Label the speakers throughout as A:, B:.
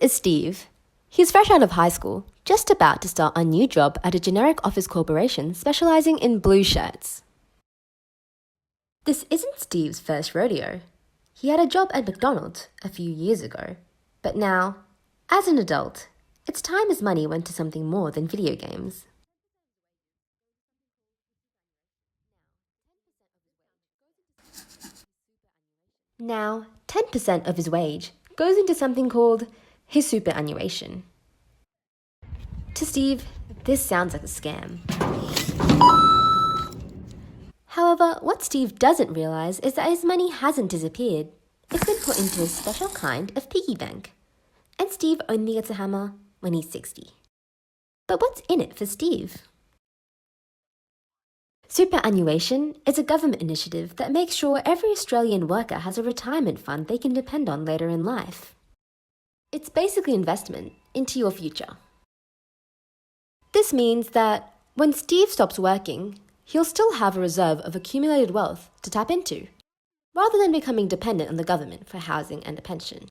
A: is Steve. He's fresh out of high school, just about to start a new job at a generic office corporation specializing in blue shirts. This isn't Steve's first rodeo. He had a job at McDonald's a few years ago, but now, as an adult, it's time his money went to something more than video games. Now, 10% of his wage goes into something called his superannuation. To Steve, this sounds like a scam. However, what Steve doesn't realize is that his money hasn't disappeared. It's been put into a special kind of piggy bank. And Steve only gets a hammer when he's 60. But what's in it for Steve? Superannuation is a government initiative that makes sure every Australian worker has a retirement fund they can depend on later in life. It's basically investment into your future. This means that when Steve stops working, he'll still have a reserve of accumulated wealth to tap into, rather than becoming dependent on the government for housing and a pension.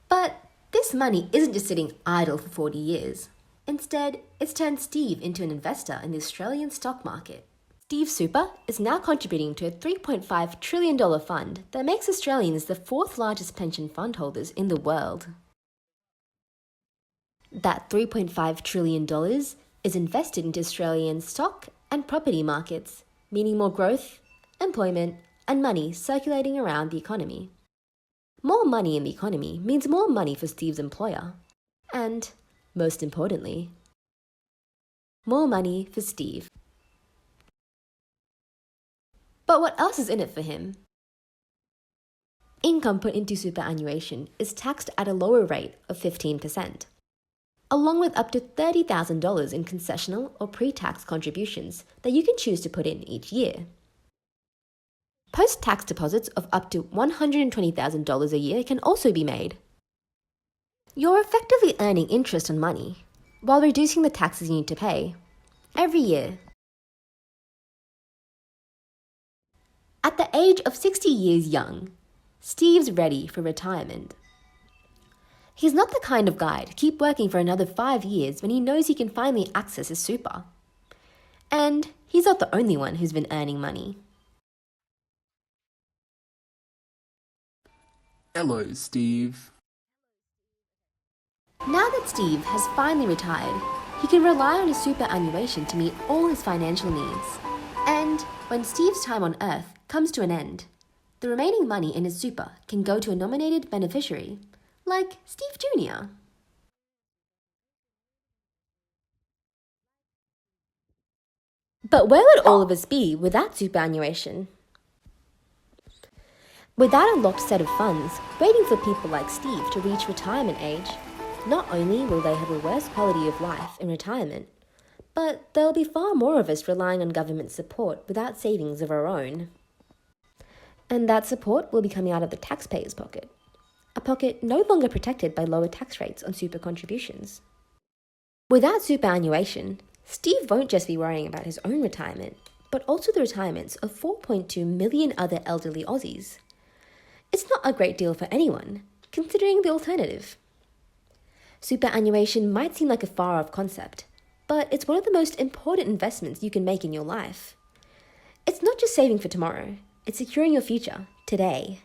A: But this money isn't just sitting idle for 40 years. Instead, it's turned Steve into an investor in the Australian stock market. Steve Super is now contributing to a $3.5 trillion fund that makes Australians the fourth largest pension fund holders in the world. That $3.5 trillion is invested into Australian stock and property markets, meaning more growth, employment, and money circulating around the economy. More money in the economy means more money for Steve's employer. And, most importantly, more money for Steve. But what else is in it for him? Income put into superannuation is taxed at a lower rate of 15%, along with up to $30,000 in concessional or pre-tax contributions that you can choose to put in each year. Post-tax deposits of up to $120,000 a year can also be made. You're effectively earning interest on money, while reducing the taxes you need to pay, every year. At the age of 60 years young, Steve's ready for retirement. He's not the kind of guy to keep working for another 5 years when he knows he can finally access his super. And he's not the only one who's been earning money.
B: Hello, Steve.
A: Now that Steve has finally retired, he can rely on his superannuation to meet all his financial needs. And when Steve's time on Earth comes to an end, the remaining money in his super can go to a nominated beneficiary, like Steve Jr. But where would all of us be without superannuation? Without a locked set of funds waiting for people like Steve to reach retirement age, not only will they have a worse quality of life in retirement, but there will be far more of us relying on government support without savings of our own. And that support will be coming out of the taxpayer's pocket, a pocket no longer protected by lower tax rates on super contributions. Without superannuation, Steve won't just be worrying about his own retirement, but also the retirements of 4.2 million other elderly Aussies. It's not a great deal for anyone, considering the alternative. Superannuation might seem like a far-off concept, but it's one of the most important investments you can make in your life. It's not just saving for tomorrow, it's securing your future today.